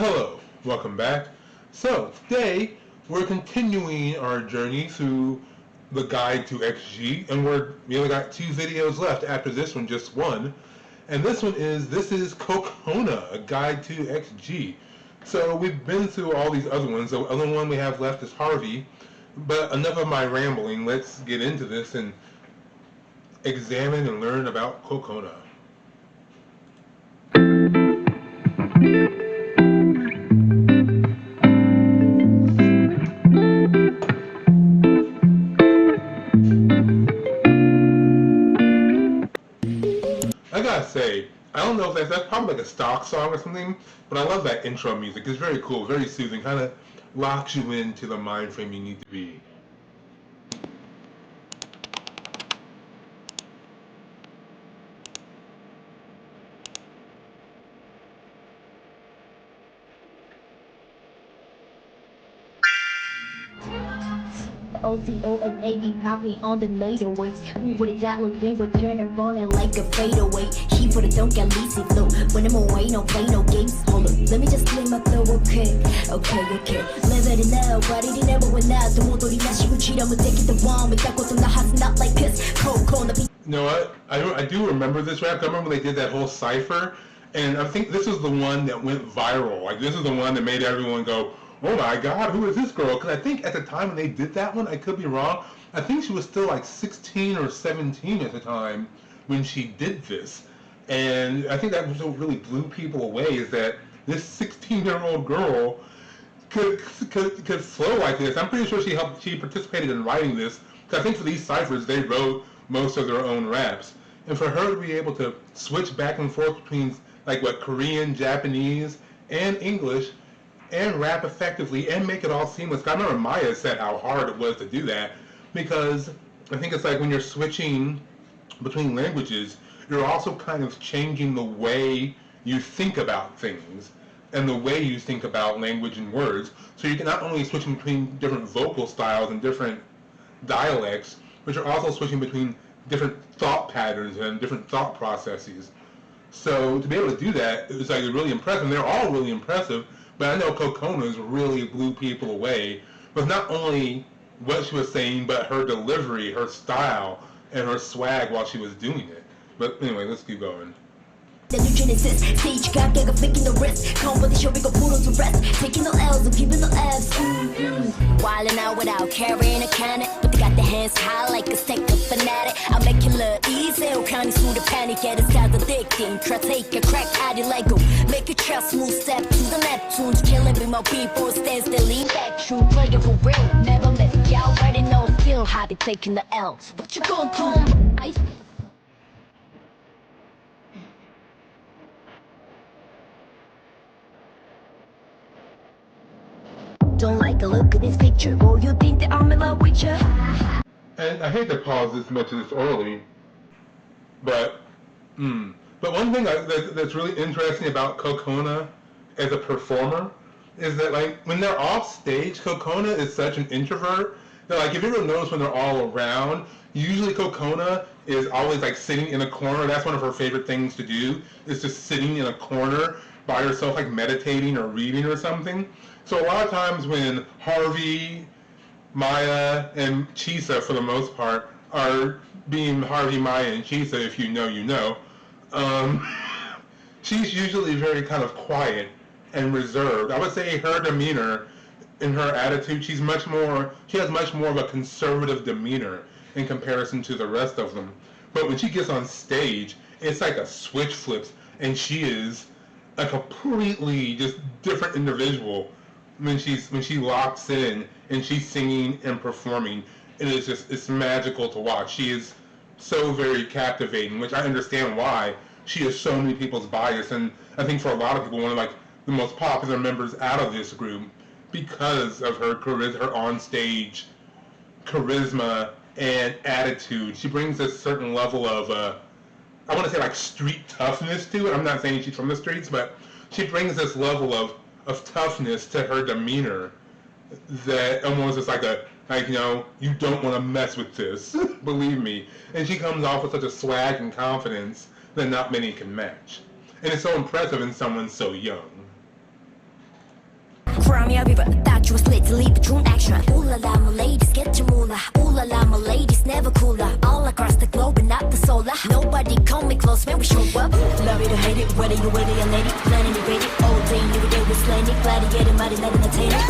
Hello, welcome back. So today we're continuing our journey through the guide to XG, and we only got 2 videos left after this one, just one. And this is Cocona, a guide to XG. So we've been through all these other ones. The other one we have left is Harvey. But enough of my rambling. Let's get into this and examine and learn about Cocona. I gotta say, I don't know if that's probably like a stock song or something, but I love that intro music. It's very cool, very soothing, kind of locks you into the mind frame you need to be. OCONAD copy on the later ways. What is that looking for? Turn and running like a fadeaway. He put it don't get lazy flow. When I'm away, no play no games. Hold up, let me just clear my flow. Okay. Live it now, but it never went out. The motor is not cheat. I'm taking the one with that goes on the house, not like this. Cocona. You know what? I do remember this rap. I remember when they did that whole cipher, and I think this was the one that went viral. Like this is the one that made everyone go, "Oh my God, who is this girl?" Because I think at the time when they did that one, I could be wrong, I think she was still like 16 or 17 at the time when she did this. And I think that was what really blew people away, is that this 16-year-old girl could flow like this. I'm pretty sure she participated in writing this, because I think for these ciphers they wrote most of their own raps. And for her to be able to switch back and forth between Korean, Japanese, and English, and rap effectively and make it all seamless. I remember Maya said how hard it was to do that, because I think it's like when you're switching between languages, you're also kind of changing the way you think about things and the way you think about language and words. So you can not only switch between different vocal styles and different dialects, but you're also switching between different thought patterns and different thought processes. So to be able to do that, it's like really impressive. And they're all really impressive. But I know Cocona's really blew people away with not only what she was saying, but her delivery, her style, and her swag while she was doing it. But anyway, let's keep going. The new genesis, stage 가게가 flicking the wrist. Competition we go put on to rest. Taking the L's and giving the F's. Wilding out without carrying a cannon, but they got their hands high like a stick of fanatic. I make it look easy, counting through the panic. Yeah, this guy's addicting. Try take a crack at it like go. Make a trust move, step to the Neptunes. Killing with my people, stand still, lean back. True player for real, never miss. Y'all already know, feel how they taking the L's. What you gon' do? Don't like the look of this picture, boy, you think that I'm in love with you. And I hate to pause this much this early, but one thing that's really interesting about Cocona as a performer is that like when they're off stage, Cocona is such an introvert that like if you ever notice when they're all around, usually Cocona is always like sitting in a corner. That's one of her favorite things to do, is just sitting in a corner by herself, like meditating or reading or something. So a lot of times when Harvey, Maya, and Chisa, for the most part, are being Harvey, Maya, and Chisa, if you know, you know, she's usually very kind of quiet and reserved. I would say her demeanor and her attitude, she has much more of a conservative demeanor in comparison to the rest of them. But when she gets on stage, it's like a switch flips, and she is a completely just different individual when she locks in and she's singing and performing. It's magical to watch. She is so very captivating, which I understand why she is so many people's bias, and I think for a lot of people one of like the most popular members out of this group because of her on stage charisma and attitude. She brings a certain level of I want to say like street toughness to it. I'm not saying she's from the streets, but she brings this level of toughness to her demeanor that almost is like you don't want to mess with this, believe me. And she comes off with such a swag and confidence that not many can match. And it's so impressive in someone so young. me a river. Thought you was lit to lead the true action. Ooh la la, my ladies, get your moolah. Ooh la la, my ladies, never cooler. All across the globe and not the solar. Nobody come me close when we show up. Love it or hate it, whether you with it or lady. Planning to read it, all day, every day we're slanting. Gladiator, mighty, not entertaining.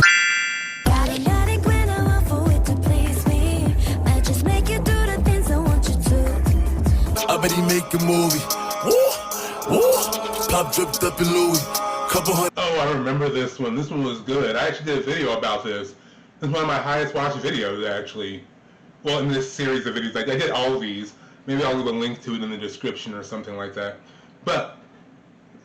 Got it when I want for it to please me. Might just make you do the things I want you to. I bet he make a movie. Woo, woo. Pop dripped up in Louis. Couple hundred. Oh, I remember this one. This one was good. I actually did a video about this. It's one of my highest watched videos, actually. Well, in this series of videos. Like, I did all of these. Maybe I'll leave a link to it in the description or something like that. But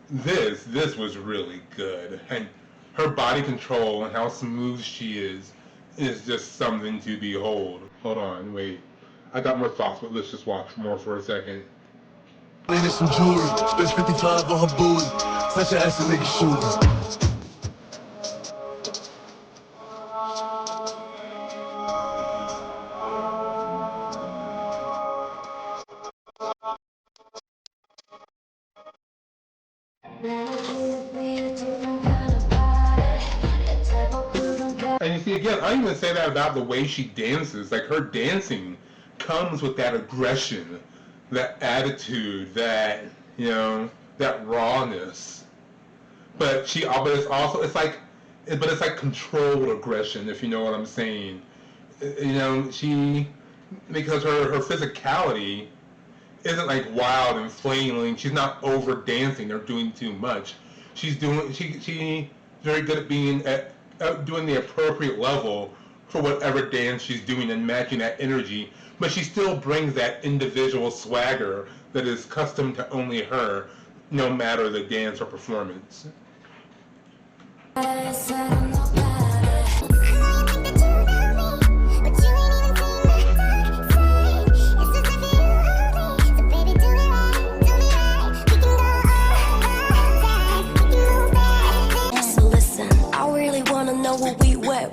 this was really good. And her body control and how smooth she is just something to behold. Hold on, wait. I got more thoughts, but let's just watch more for a second. There's some jewelry. Spent 55 on her booty. Such an ass a nigga shooter. And you see, again, I even say that about the way she dances. Like, her dancing comes with that aggression, that attitude, that, you know, that rawness. But it's like controlled aggression, if you know what I'm saying. You know, because her physicality isn't like wild and flailing. She's not over dancing or doing too much. She's very good at being doing the appropriate level for whatever dance she's doing and matching that energy, but she still brings that individual swagger that is custom to only her, no matter the dance or performance.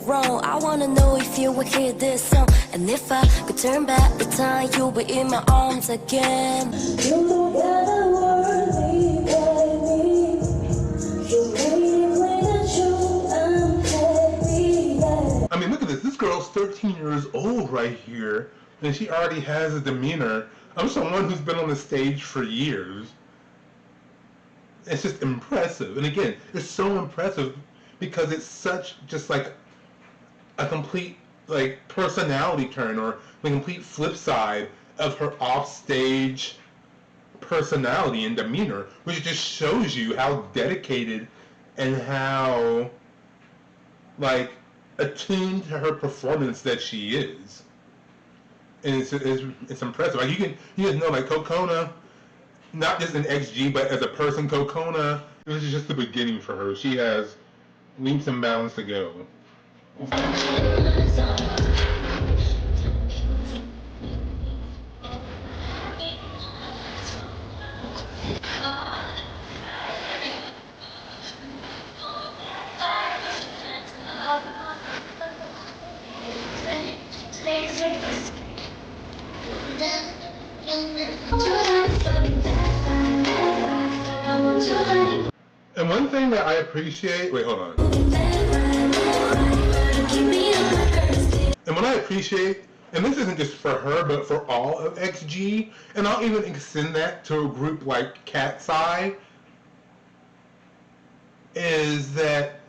Wrong. I wanna know if you would hear this song, and if I could turn back the time, you'll be in my arms again. You gotta worry, baby. You waiting when I show I'm happy, yeah. I mean, look at this. This girl's 13 years old right here, and she already has a demeanor of someone who's been on the stage for years. It's just impressive. And again, it's so impressive because it's such just like a complete like personality turn, or the complete flip side of her offstage personality and demeanor, which just shows you how dedicated and how like attuned to her performance that she is. And it's impressive. Like you guys know, like Cocona, not just an XG, but as a person, Cocona, this is just the beginning for her. She has leaps and bounds to go. And one thing that I appreciate, wait, hold on. And what I appreciate, and this isn't just for her, but for all of XG, and I'll even extend that to a group like Cat's Eye, is that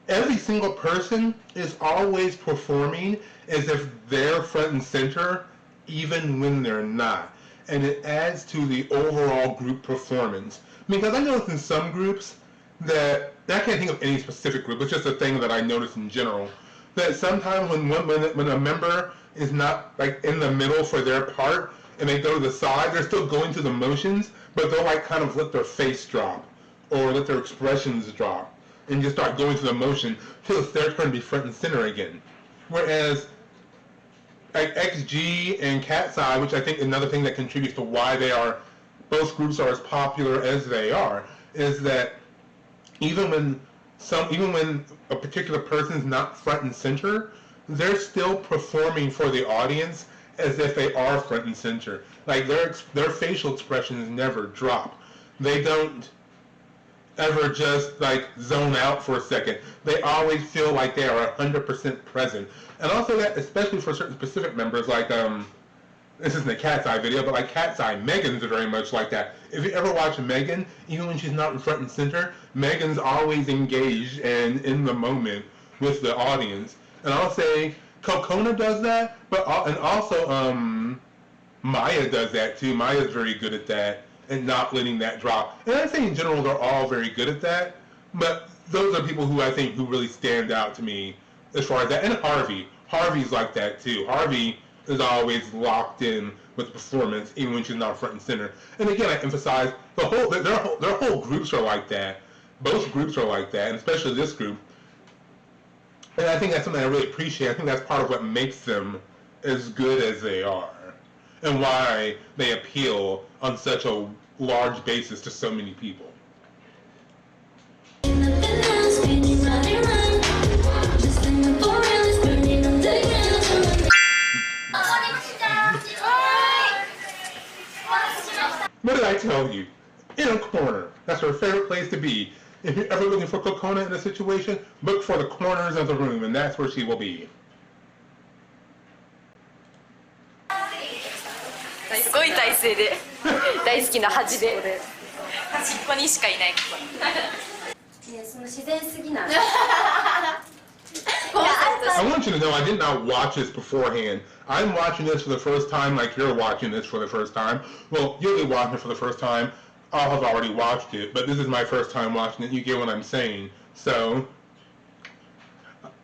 every single person is always performing as if they're front and center, even when they're not. And it adds to the overall group performance. Because I noticed in some groups that, I can't think of any specific group, it's just a thing that I noticed in general, that sometimes when a member is not like in the middle for their part and they go to the side, they're still going through the motions, but they'll like kind of let their face drop or let their expressions drop and just start going through the motion till it's their turn to be front and center again. Whereas like XG and Cat's Eye, which I think another thing that contributes to why both groups are as popular as they are, is that even when a particular person's not front and center, they're still performing for the audience as if they are front and center. Like their facial expressions never drop. They don't ever just like zone out for a second. They always feel like they are 100% present. And also that, especially for certain specific members, like this isn't a Cat's Eye video, but like Cat's Eye, Megan's very much like that. If you ever watch Megan, even when she's not in front and center, Megan's always engaged and in the moment with the audience. And I'll say Cocona does that, but and also Maya does that too. Maya's very good at that and not letting that drop. And I say in general they're all very good at that, but those are people who I think who really stand out to me as far as that. And Harvey's like that too. Harvey is always locked in with performance, even when she's not front and center. And again, I emphasize their whole groups are like that. Both groups are like that, and especially this group. And I think that's something I really appreciate. I think that's part of what makes them as good as they are, and why they appeal on such a large basis to so many people. What did I tell you? In a corner. That's her favorite place to be. If you're ever looking for Cocona in a situation, look for the corners of the room, and that's where she will be. すごい体勢で大好きな恥で端っこにしかいない子。いやその自然すぎない。I want you to know I did not watch this beforehand. I'm watching this for the first time like you're watching this for the first time. Well, you'll be watching it for the first time. I'll have already watched it, but this is my first time watching it. You get what I'm saying. So,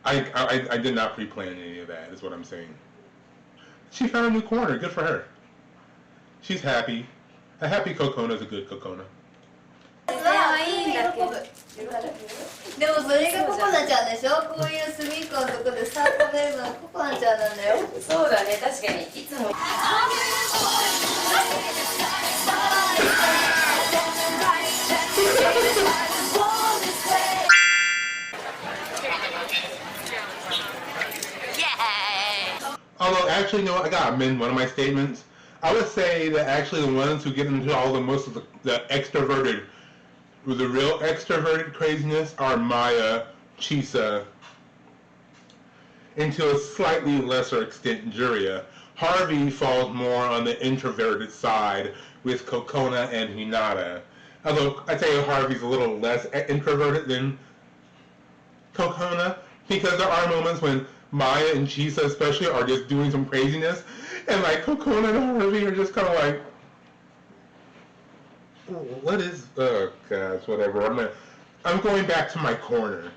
I did not pre-plan any of that, is what I'm saying. She found a new corner. Good for her. She's happy. A happy Cocona is a good Cocona. でもそれがココナちゃんでしょ。こういう隅っこのとこでスタートベルのココナちゃんなんだよ。そうだね、確かにいつも。Although, actually, you know what? I gotta amend one of my statements. I would say that actually the ones who get into all the most of the extroverted, the real extroverted craziness are Maya, Chisa, and to a slightly lesser extent, Juria. Harvey falls more on the introverted side with Cocona and Hinata. Although I tell you, Harvey's a little less introverted than Cocona, because there are moments when Maya and Chisa especially are just doing some craziness, and like Cocona and Harvey are just kind of like, what is, oh gosh, whatever, I'm going back to my corner.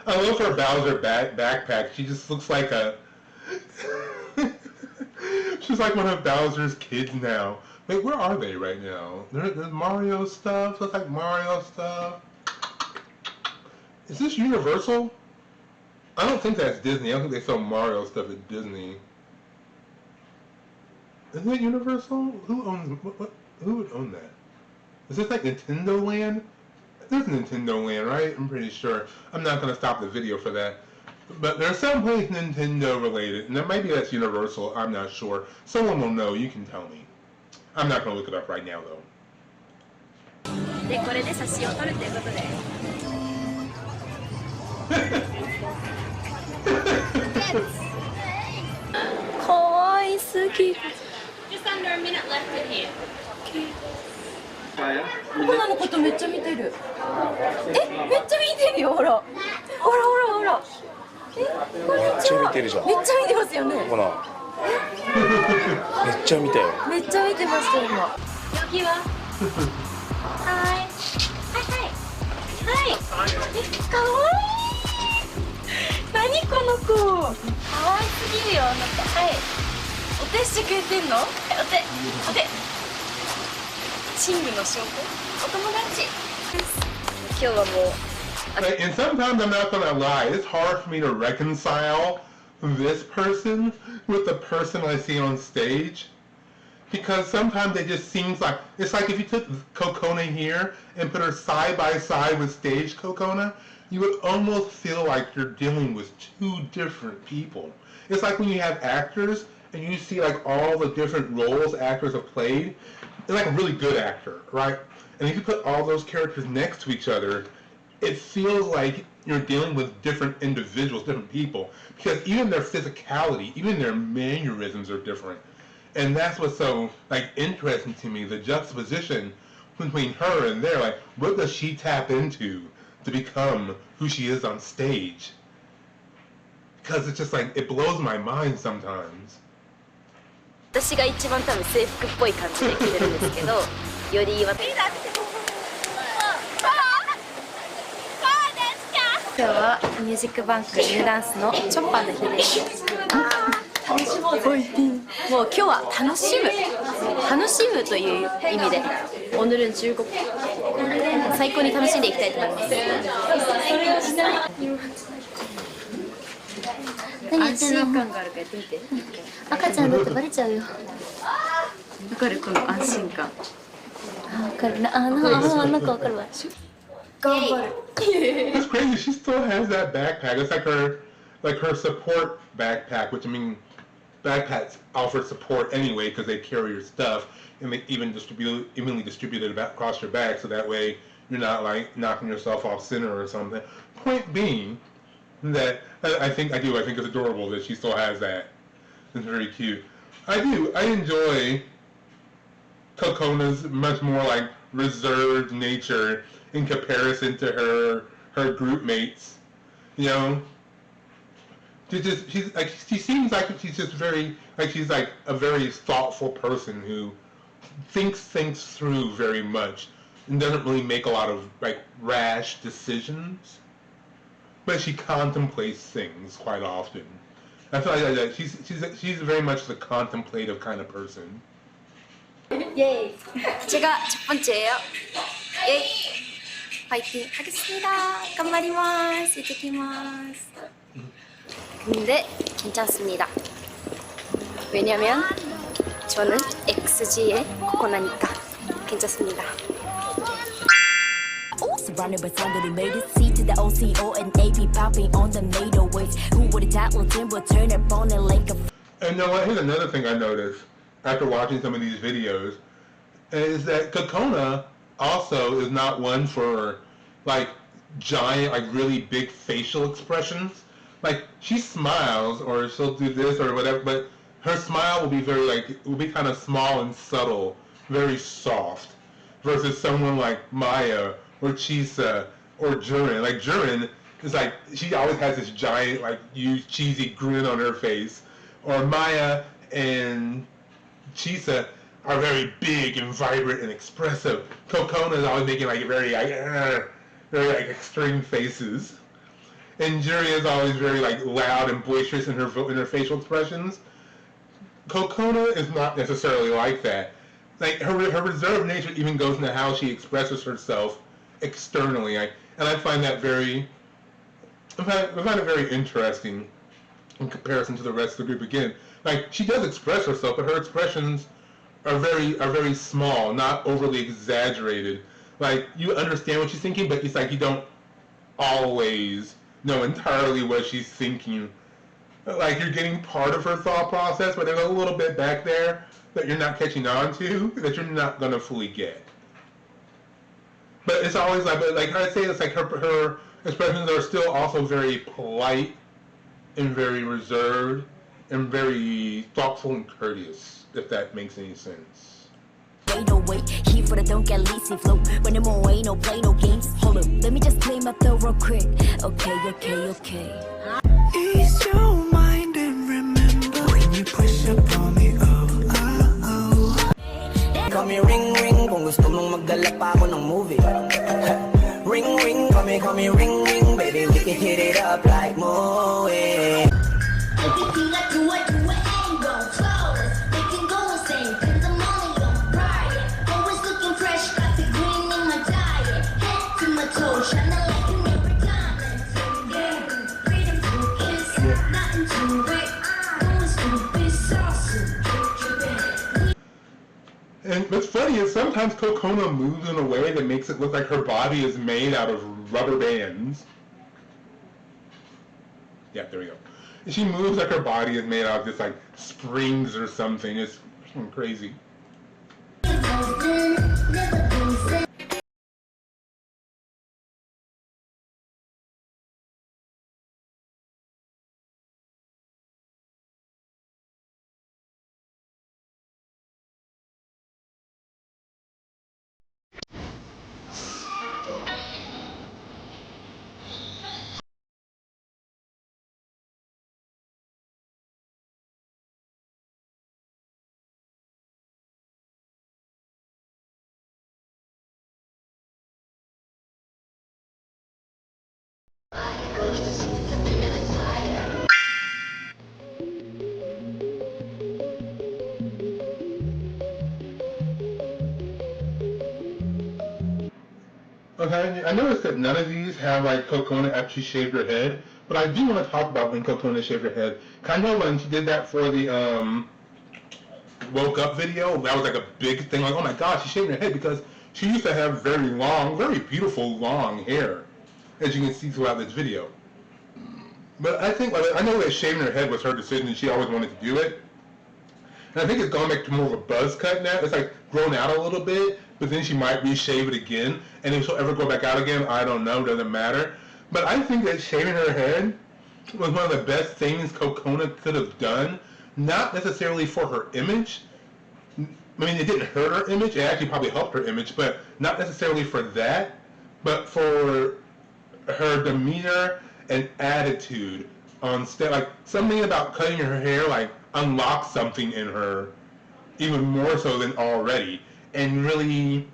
I love her Bowser backpack. She just looks like a... She's like one of Bowser's kids now. Wait, where are they right now? There's Mario stuff. Looks like Mario stuff. Is this Universal? I don't think that's Disney. I don't think they sell Mario stuff at Disney. Isn't it Universal? Who owns... Who would own that? Is this like Nintendo Land? There's Nintendo Land, right? I'm pretty sure. I'm not going to stop the video for that. But there's some place Nintendo related, and maybe that's Universal, I'm not sure. Someone will know, you can tell me. I'm not going to look it up right now, though. で、これで写真を撮るということで。かわいすぎる。Just under a minute left in here. ココナのことめっちゃ見てる。え、めっちゃ見てるよ、ほら。ほらほらほら。え、こんにちは。めっちゃ見てるじゃん。めっちゃ見てますよね。ほら。めっちゃ見たよ。めっちゃ見てましたよ、今。次は。はい。はいはい。はい。え、かわいい。何この子。かわいすぎるよ、あなた。はい。お手してくれてんの？お手。お手。真理の証拠お友達今日はもう Like, and sometimes I'm not gonna lie, it's hard for me to reconcile this person with the person I see on stage. Because sometimes it just seems like, it's like if you took Cocona here and put her side by side with stage Cocona, you would almost feel like you're dealing with two different people. It's like when you have actors and you see like all the different roles actors have played, it's like a really good actor, right? And if you put all those characters next to each other, it feels like you're dealing with different individuals, different people, because even their physicality, even their mannerisms are different. And that's what's so like interesting to me, the juxtaposition between her and there. Like, what does she tap into to become who she is on stage? Because it's just like, it blows my mind sometimes. 私が一番多分制服っぽい感じで着てるんですけど、より今日はミュージックバンクニューダンスのチョッパーの日です。楽しもうぜ。もう今日は楽しむという意味で오늘은 즐겁고最高に楽しんでいきたいと思います。安心感があるからやってみて。赤ちゃんだってバレちゃうよ。わかるこの安心感。わかるな。なんかわかるわ。頑張る。It's crazy. She still has that backpack. It's like her support backpack, which I mean, backpacks offer support anyway because they carry your stuff and they even evenly distribute it across your back, so that way you're not like knocking yourself off center or something. Point being that I think it's adorable that she still has that. It's very cute. I enjoy Cocona's much more like reserved nature in comparison to her group mates. You know, she seems like she's just very like she's like a very thoughtful person who thinks things through very much and doesn't really make a lot of like rash decisions, but she contemplates things quite often. I feel like she's very much the contemplative kind of person. 예이. 제가 첫 번째예요. 예이. 파이팅 하겠습니다. 깜마리마스. 이때키마스. 근데 괜찮습니다. 왜냐면 저는 XG의 코코나니까 괜찮습니다. Surrounded by sound that he made it. C to the OCO and AP popping on the NATO waves. Who would have thought we'll turn it on and like a. And you know what? Here's another thing I noticed after watching some of these videos is that Cocona also is not one for like giant, like really big facial expressions. Like she smiles or she'll do this or whatever, but her smile will be very will be kind of small and subtle, very soft, versus someone like Maya or Chisa or Jurin. Like Jurin is like, she always has this giant like huge cheesy grin on her face. Or Maya and Chisa are very big and vibrant and expressive. Cocona is always making like very like extreme faces. And Jurin is always very like loud and boisterous in her facial expressions. Cocona is not necessarily like that. Like her reserved nature even goes into how she expresses herself externally, and I find that I find it very interesting in comparison to the rest of the group. Again, like she does express herself, but her expressions are very small, not overly exaggerated. Like you understand what she's thinking, but it's like you don't always know entirely what she's thinking. Like you're getting part of her thought process, but there's a little bit back there that you're not catching on to, that you're not gonna fully get. But it's always like I say, it's like her expressions are still also very polite and very reserved and very thoughtful and courteous, if that makes any sense. Ain't no wait, here for the don't get lazy flow. When the more ain't no play no games. Hold up, let me just clean my throat real quick. Okay. Ease your mind and remember when you push up on me, Call me ring ring kung gusto mong magdala pa ako ng movie. Ring ring, call me ring ring, baby we can hit it up like Moe. I think you like the way you ain't go flawless. They can go insane, put the money on riot. Always looking fresh, is sometimes Cocona moves in a way that makes it look like her body is made out of rubber bands. Yeah, there we go. And she moves like her body is made out of just like springs or something. It's crazy. Okay, I noticed that none of these have like Cocona actually shaved her head, but I do want to talk about when Cocona shaved her head. Kind of when she did that for the woke up video, that was like a big thing. Like, oh my gosh, she shaved her head because she used to have very long, very beautiful long hair, as you can see throughout this video. But I think, I know that shaving her head was her decision. She always wanted to do it. And I think it's going back to more of a buzz cut now. It's like grown out a little bit, but then she might reshave it again. And if she'll ever go back out again, I don't know, doesn't matter. But I think that shaving her head was one of the best things Cocona could have done. Not necessarily for her image. I mean, it didn't hurt her image. It actually probably helped her image, but not necessarily for that. But for her demeanor and attitude on stage. Like, something about cutting her hair, like, unlocked something in her, even more so than already. And really,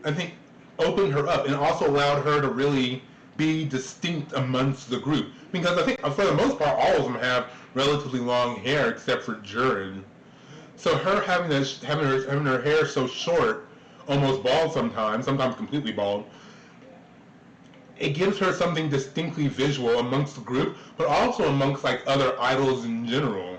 I think, opened her up and also allowed her to really be distinct amongst the group. Because I think, for the most part, all of them have relatively long hair except for Jurin. So her having her hair so short, almost bald sometimes completely bald, it gives her something distinctly visual amongst the group, but also amongst like other idols in general.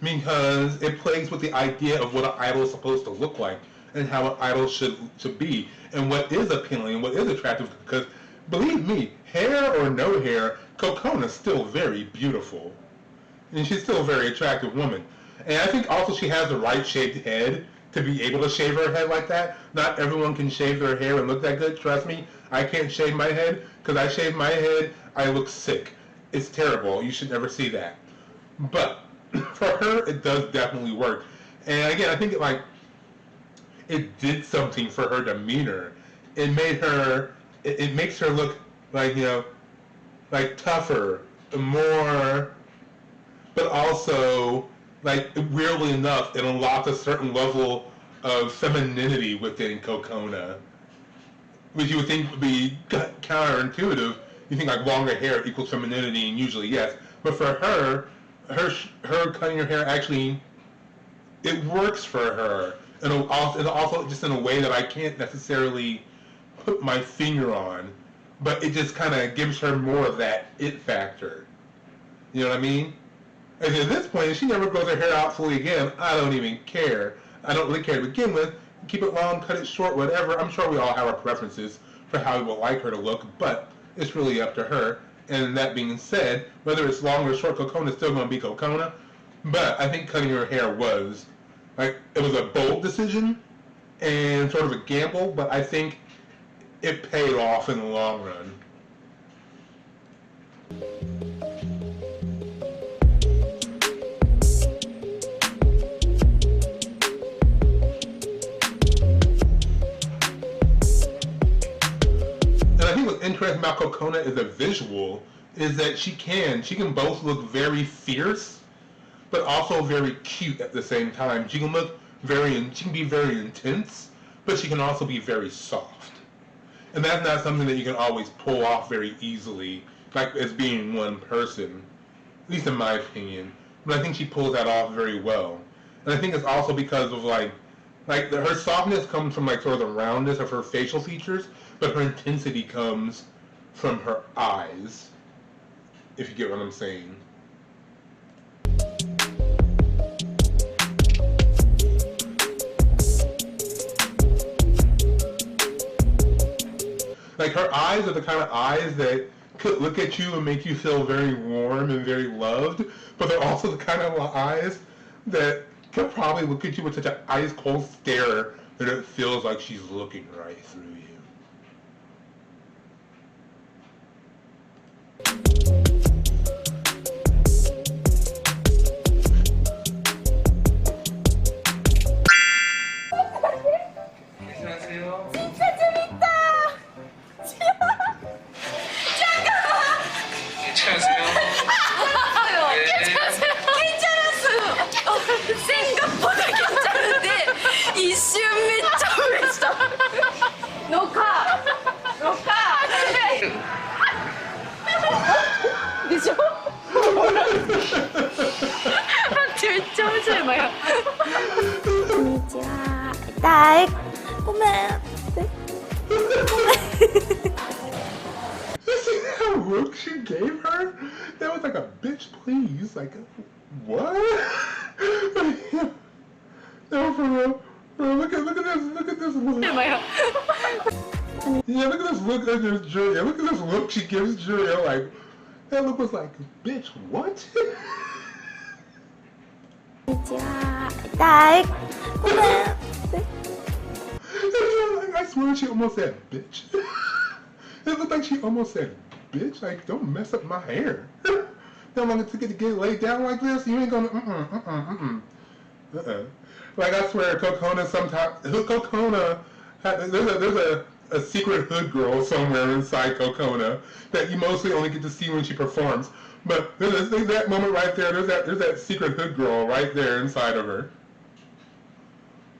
Because it plays with the idea of what an idol is supposed to look like and how an idol should be and what is appealing and what is attractive. Because believe me, hair or no hair, Cocona's still very beautiful. And she's still a very attractive woman. And I think also she has the right shaped head to be able to shave her head like that. Not everyone can shave their hair and look that good, trust me. I can't shave my head, because I shave my head, I look sick. It's terrible, you should never see that. But for her, it does definitely work. And again, I think it did something for her demeanor. It made her, it makes her look like, like tougher, more, but also, like, weirdly enough, it unlocks a certain level of femininity within Cocona, which you would think would be counterintuitive. You think like longer hair equals femininity, and usually yes. But for her cutting her hair actually, it works for her, and also just in a way that I can't necessarily put my finger on, but it just kind of gives her more of that it factor. You know what I mean? And at this point, if she never grows her hair out fully again, I don't even care. I don't really care to begin with. Keep it long, cut it short, whatever. I'm sure we all have our preferences for how we would like her to look, but it's really up to her. And that being said, whether it's long or short, Cocona's still going to be Cocona. But I think cutting her hair was, like, it was a bold decision and sort of a gamble, but I think it paid off in the long run. What's interesting about Cocona is a visual, is that she can both look very fierce, but also very cute at the same time. She can be very intense, but she can also be very soft. And that's not something that you can always pull off very easily, like as being one person, at least in my opinion. But I think she pulls that off very well. And I think it's also because of her softness comes from like sort of the roundness of her facial features, but her intensity comes from her eyes, if you get what I'm saying. Like her eyes are the kind of eyes that could look at you and make you feel very warm and very loved, but they're also the kind of eyes that could probably look at you with such an ice cold stare that it feels like she's looking right through you. Look she gave her? That was like a bitch please. Like, what? No, for real. Look at this look. Yeah, look at this look at Julia. Look at this look she gives Julia. Like, that look was like, bitch, what? I swear she almost said bitch. It looked like she almost said bitch. Like, don't mess up my hair. Don't want to get laid down like this. You ain't gonna Like, I swear, Cocona sometimes Cocona there's a secret hood girl somewhere inside Cocona that you mostly only get to see when she performs. But there's that moment right there. There's that secret hood girl right there inside of her.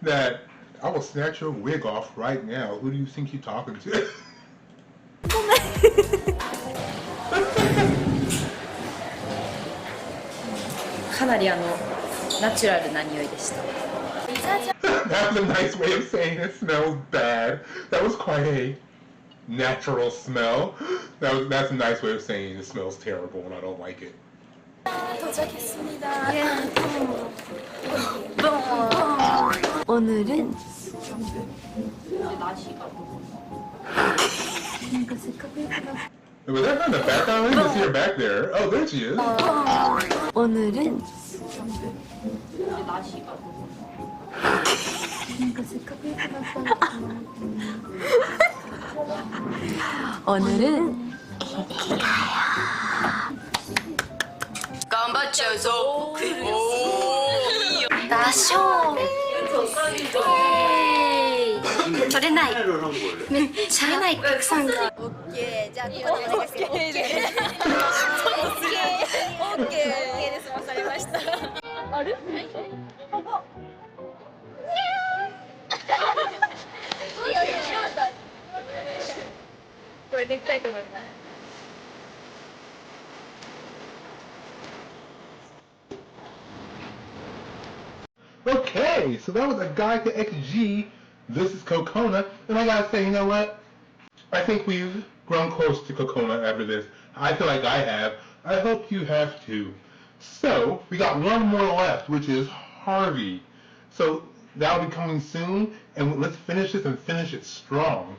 That I will snatch your wig off right now. Who do you think you're talking to? かなりナチュラルな匂いでした。That was a nice way of saying it smells bad. That was quite a natural smell. That's a nice way of saying it smells terrible and I don't like it. 오늘은 Was that in the background? I didn't see her back there. Oh, there she is. 오늘은 오늘은 나쇼取れないめっちゃ取れないたくさんが OK じゃあここでお願いします OK ですOK で済まされましたあれこれできたいと思います Okay, so that was a guide to XG. This is Cocona, and I gotta say, you know what? I think we've grown close to Cocona after this. I feel like I have. I hope you have too. So, we got one more left, which is Harvey. So, that'll be coming soon, and let's finish this and finish it strong.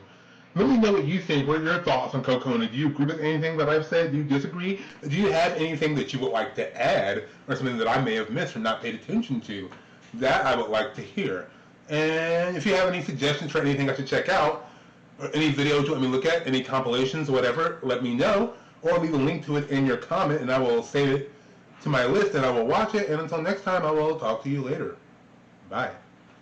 Let me know what you think. What are your thoughts on Cocona? Do you agree with anything that I've said? Do you disagree? Do you have anything that you would like to add, or something that I may have missed or not paid attention to? That I would like to hear. And if you have any suggestions for anything I should check out, or any videos you want me to look at, any compilations or whatever, let me know, or leave a link to it in your comment and I will save it to my list and I will watch it. And until next time, I will talk to you later. Bye.